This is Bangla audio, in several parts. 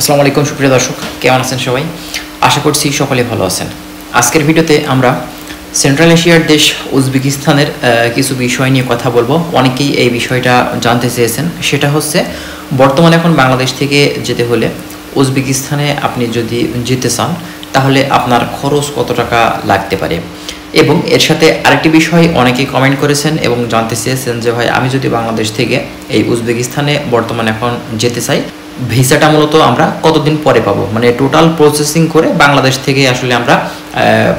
আসসালামু আলাইকুম সুপ্রিয় দর্শক, কেমন আছেন সবাই? আশা করছি সকলে ভালো আছেন। আজকের ভিডিওতে আমরা সেন্ট্রাল এশিয়ার দেশ উজবেকিস্তানের কিছু বিষয় নিয়ে কথা বলবো। অনেকেই এই বিষয়টা জানতে চেয়েছেন। সেটা হচ্ছে বর্তমানে এখন বাংলাদেশ থেকে যেতে হলে উজবেকিস্তানে আপনি যদি যেতে চান তাহলে আপনার খরচ কত টাকা লাগতে পারে, এবং এর সাথে আরেকটি বিষয় অনেকেই কমেন্ট করেছেন এবং জানতে চেয়েছেন যে ভাই, আমি যদি বাংলাদেশ থেকে এই উজবেকিস্তানে বর্তমানে এখন যেতে চাই, ভিসাটা মূলত আমরা কতদিন পরে পাবো, মানে টোটাল প্রসেসিং করে বাংলাদেশ থেকে আসলে আমরা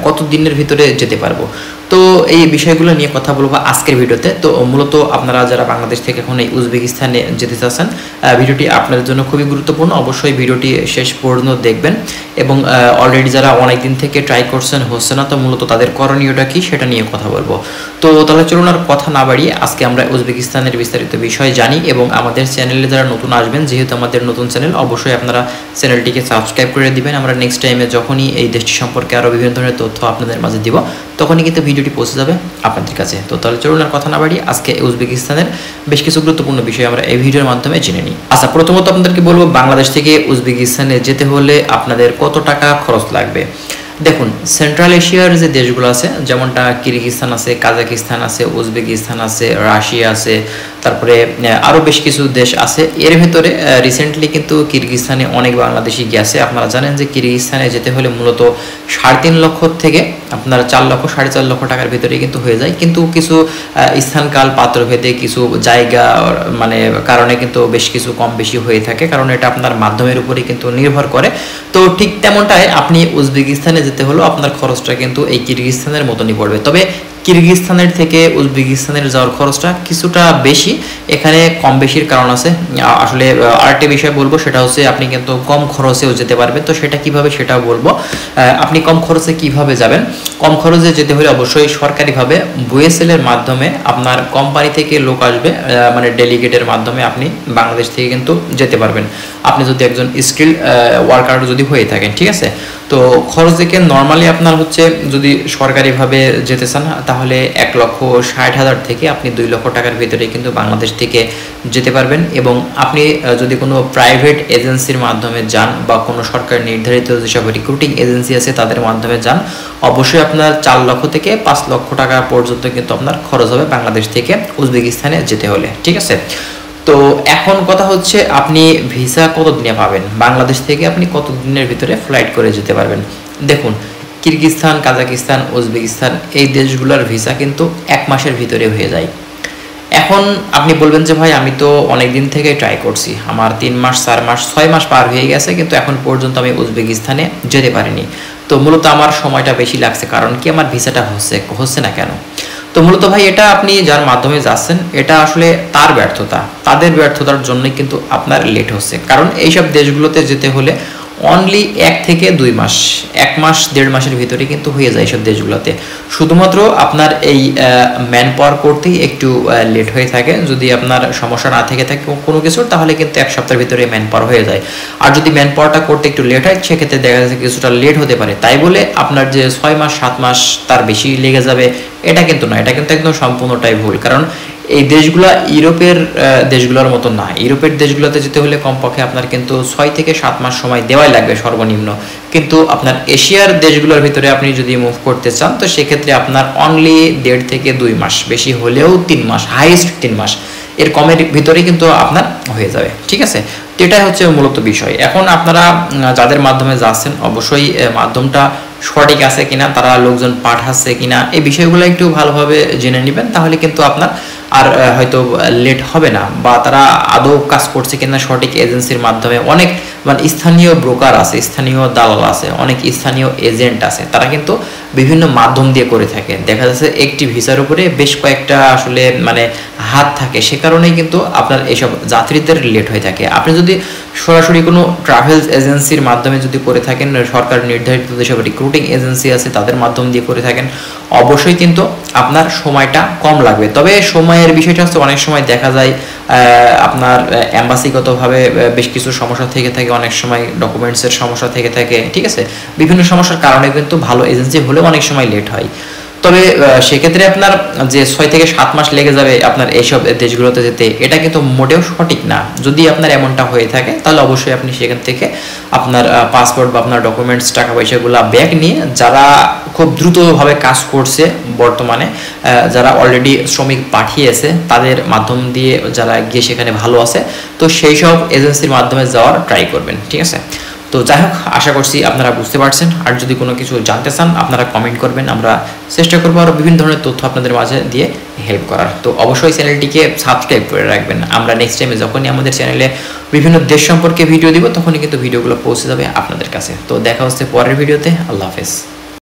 কত দিনের ভিতরে যেতে পারবো। তো এই বিষয়গুলো নিয়ে কথা বলবো আজকের ভিডিওতে। তো মূলত আপনারা যারা বাংলাদেশ থেকে এখন এই উজবেকিস্তানে যেতে চাচ্ছেন, ভিডিওটি আপনাদের জন্য খুবই গুরুত্বপূর্ণ। অবশ্যই ভিডিওটি শেষ পর্যন্ত দেখবেন, এবং অলরেডি যারা অনেক দিন থেকে ট্রাই করছেন হচ্ছে না, তো মূলত তাদের করণীয়টা কি সেটা নিয়ে কথা বলবো। তো তাহলে চলুন আর কথা না বাড়িয়ে আজকে আমরা উজবেকিস্তানের বিস্তারিত বিষয় জানি। এবং আমাদের চ্যানেলে যারা নতুন আসবেন, যেহেতু আমাদের নতুন চ্যানেল, অবশ্যই আপনারা চ্যানেলটিকে সাবস্ক্রাইব করে দিবেন। আমরা নেক্সট টাইমে যখনই এই দেশটি সম্পর্কে আরও বিভিন্ন ধরনের তথ্য আপনাদের মাঝে দিব, তখনই কিন্তু ভিডিওটি পৌঁছে যাবে আপনাদের কাছে। তো তাহলে চলুন আর কথা না বাড়িয়ে আজকে উজবেকিস্তানের বেশ কিছু গুরুত্বপূর্ণ বিষয় আমরা এই ভিডিওর মাধ্যমে জেনে নিই। আচ্ছা, প্রথমত আপনাদেরকে বলবো, বাংলাদেশ থেকে উজবেকিস্তানে যেতে হলে আপনাদের কত টাকা খরচ লাগবে। দেখুন, সেন্ট্রাল এশিয়ার যে দেশগুলো আছে, যেমনটা কিরগিজস্তান আছে, কাজাকিস্তান আছে, উজবেকিস্তান আছে, রাশিয়া আছে, তারপরে আরও বেশ কিছু দেশ আছে। এর ভেতরে রিসেন্টলি কিন্তু কিরগিজস্তানে অনেক বাংলাদেশি গেছে। আপনারা জানেন যে কিরগিজস্তানে যেতে হলে মূলত 3.5 লক্ষ থেকে আপনার 4 লক্ষ 4.5 লক্ষ টাকার ভিতরে কিন্তু হয়ে যায়। কিন্তু কিছু স্থানকাল পাত্রভেদে কিছু জায়গা মানে কারণে কিন্তু বেশ কিছু কম বেশি হয়ে থাকে, কারণ এটা আপনার মাধ্যমের উপরে কিন্তু নির্ভর করে। তো ঠিক তেমনটাই আপনি উজবেকিস্তানে যেতে হলেও আপনার খরচটা কিন্তু এই কিরগিজস্তানের মতনই পড়বে। তবে কিরগিজস্তানের থেকে উজবেকিস্তানের যাওয়ার খরচটা কিছুটা বেশি। এখানে কম বেশির কারণ আছে। আসলে আরেকটা বিষয় বলবো, সেটা হচ্ছে আপনি কিন্তু কম খরচেও যেতে পারবেন। তো সেটা কিভাবে সেটাও বলবো। আপনি কম খরচে কিভাবে যাবেন? কম খরচে যেতে হলে অবশ্যই সরকারিভাবে বুয়েসেল এর মাধ্যমে আপনার কোম্পানি থেকে লোক আসবে, মানে ডেলিগেটের মাধ্যমে আপনি বাংলাদেশ থেকে কিন্তু যেতে পারবেন, আপনি যদি একজন স্কিল ওয়ার্কার যদি হয়ে থাকেন। ঠিক আছে? তো খরচ দেখে নর্মালি আপনার হচ্ছে, যদি সরকারিভাবে যেতে চান তাহলে 1,60,000 থেকে আপনি 2 লক্ষ টাকার ভিতরে কিন্তু বাংলাদেশ থেকে যেতে পারবেন। এবং আপনি যদি কোনো প্রাইভেট এজেন্সির মাধ্যমে যান বা কোনো সরকার নির্ধারিত যেসব রিক্রুটিং এজেন্সি আছে তাদের মাধ্যমে যান, অবশ্যই আপনার 4 লক্ষ থেকে 5 লক্ষ টাকা পর্যন্ত কিন্তু আপনার খরচ হবে বাংলাদেশ থেকে উজবেকিস্তানে যেতে হলে। ঠিক আছে? তো এখন কথা হচ্ছে, আপনি ভিসা কত দিনে পাবেন, বাংলাদেশ থেকে আপনি কত দিনের ভিতরে ফ্লাইট করে যেতে পারবেন। দেখুন, কিরগিজস্তান, কাজাকিস্তান, উজবেকিস্তান এই দেশগুলোর ভিসা কিন্তু 1 মাসের ভিতরে হয়ে যায়। এখন আপনি বলবেন যে ভাই, আমি তো অনেক দিন থেকে ট্রাই করছি, আমার 3 মাস 4 মাস 6 মাস পার হয়ে গেছে, কিন্তু এখন পর্যন্ত আমি উজবেকিস্তানে যেতে পারিনি। তো মূলত আমার সময়টা বেশি লাগছে, কারণ কি আমার ভিসাটা হচ্ছে না কেন? তো মূলত ভাই, এটা আপনি যার মাধ্যমে যাচ্ছেন, এটা আসলে তার ব্যর্থতা, তাদের ব্যর্থতার জন্যই কিন্তু আপনার লেট হচ্ছে। কারণ এইসব দেশগুলোতে যেতে হলে অনলি 1 থেকে 2 মাস, 1 মাস 1.5 মাসের ভিতরে কিন্তু হয়ে যায় এইসব দেশগুলোতে। শুধুমাত্র আপনার এই ম্যান পাওয়ার করতেই একটু লেট হয়ে থাকে। যদি আপনার সমস্যা না থেকে থাকে কোনো কিছুর, তাহলে কিন্তু 1 সপ্তাহের ভিতরে ম্যান পাওয়ার হয়ে যায়। আর যদি ম্যান পাওয়ারটা করতে একটু লেট হয়, সেক্ষেত্রে দেখা যাচ্ছে কিছুটা লেট হতে পারে। তাই বলে আপনার যে 6 মাস 7 মাস তার বেশি লেগে যাবে, এটা কিন্তু না। এটা কিন্তু একদম সম্পূর্ণটাই ভুল। কারণ এই দেশগুলো ইউরোপের দেশগুলোর মতো না। ইউরোপের দেশগুলোতে যেতে হলে কমপক্ষে আপনার কিন্তু 6 থেকে 7 মাস সময় দেওয়াই লাগবে সর্বনিম্ন। কিন্তু আপনার এশিয়ার দেশগুলোর ভিতরে আপনি যদি মুভ করতে চান, তো সেক্ষেত্রে আপনার অনলি 1.5 থেকে 2 মাস, বেশি হলেও 3 মাস, হাইয়েস্ট 3 মাস, এর কমের ভিতরে কিন্তু আপনার হয়ে যাবে। ঠিক আছে? তো এটাই হচ্ছে মূলত বিষয়। এখন আপনারা যাদের মাধ্যমে যাচ্ছেন, অবশ্যই মাধ্যমটা সঠিক আছে কিনা, তারা লোকজন পাঠাচ্ছে কিনা, এই বিষয়গুলো একটু ভালোভাবে জেনে নেবেন। তাহলে কিন্তু আপনার আর হয়তো লেট হবে না, বা তারা আদৌ কাজ করছে কিনা সঠিক এজেন্সির মাধ্যমে। অনেক মানে স্থানীয় ব্রোকার আছে, স্থানীয় দালাল আছে, অনেক স্থানীয় এজেন্ট আছে, তারা কিন্তু বিভিন্ন মাধ্যম দিয়ে করে থাকে। দেখা যাচ্ছে একটি ভিসার উপরে বেশ কয়েকটা আসলে মানে হাত থাকে, সে কারণেই কিন্তু আপনার এইসব যাত্রীদের লেট হয়ে থাকে। আপনি যদি সরাসরি কোনো ট্রাভেলস এজেন্সির মাধ্যমে যদি করে থাকেন, সরকার নির্ধারিত যেসব রিক্রুটিং এজেন্সি আছে তাদের মাধ্যম দিয়ে করে থাকেন, অবশ্যই কিন্তু আপনার সময়টা কম লাগবে। তবে সময়ের বিষয়টা হচ্ছে, অনেক সময় দেখা যায় আপনার এম্বাসিগতভাবে বেশ কিছু সমস্যা থেকে থাকে, অনেক সময় ডকুমেন্টসের সমস্যা থেকে থাকে। ঠিক আছে? বিভিন্ন সমস্যার কারণে কিন্তু ভালো এজেন্সি হলেও অনেক সময় লেট হয়। তবে সেক্ষেত্রে আপনার যে 6 থেকে 7 মাস লেগে যাবে আপনার এইসব দেশগুলোতে যেতে, এটা কিন্তু মোটেও সঠিক না। যদি আপনার এমনটা হয়ে থাকে তাহলে অবশ্যই আপনি সেখান থেকে আপনার পাসপোর্ট বা আপনার ডকুমেন্টস, টাকা পয়সাগুলো ব্যাক নিয়ে, যারা খুব দ্রুতভাবে কাজ করছে বর্তমানে, যারা অলরেডি শ্রমিক পাঠিয়েছে তাদের মাধ্যম দিয়ে যারা গিয়ে সেখানে ভালো আছে, তো সেই সব এজেন্সির মাধ্যমে যাওয়ার ট্রাই করবেন, ঠিক আছে? তো যাই হোক, আশা করছি আপনারা বুঝতে পারছেন। আর যদি কোনো কিছু জানতে চান আপনারা কমেন্ট করবেন, আমরা চেষ্টা করবো আরও বিভিন্ন ধরনের তথ্য আপনাদের মাঝে দিয়ে হেল্প করার। তো অবশ্যই চ্যানেলটিকে সাবস্ক্রাইব করে রাখবেন। আমরা নেক্সট টাইমে যখনই আমাদের চ্যানেলে বিভিন্ন দেশ সম্পর্কে ভিডিও দিব তখনই কিন্তু ভিডিওগুলো পৌঁছে যাবে আপনাদের কাছে। তো দেখা হচ্ছে পরের ভিডিওতে। আল্লাহ হাফেজ।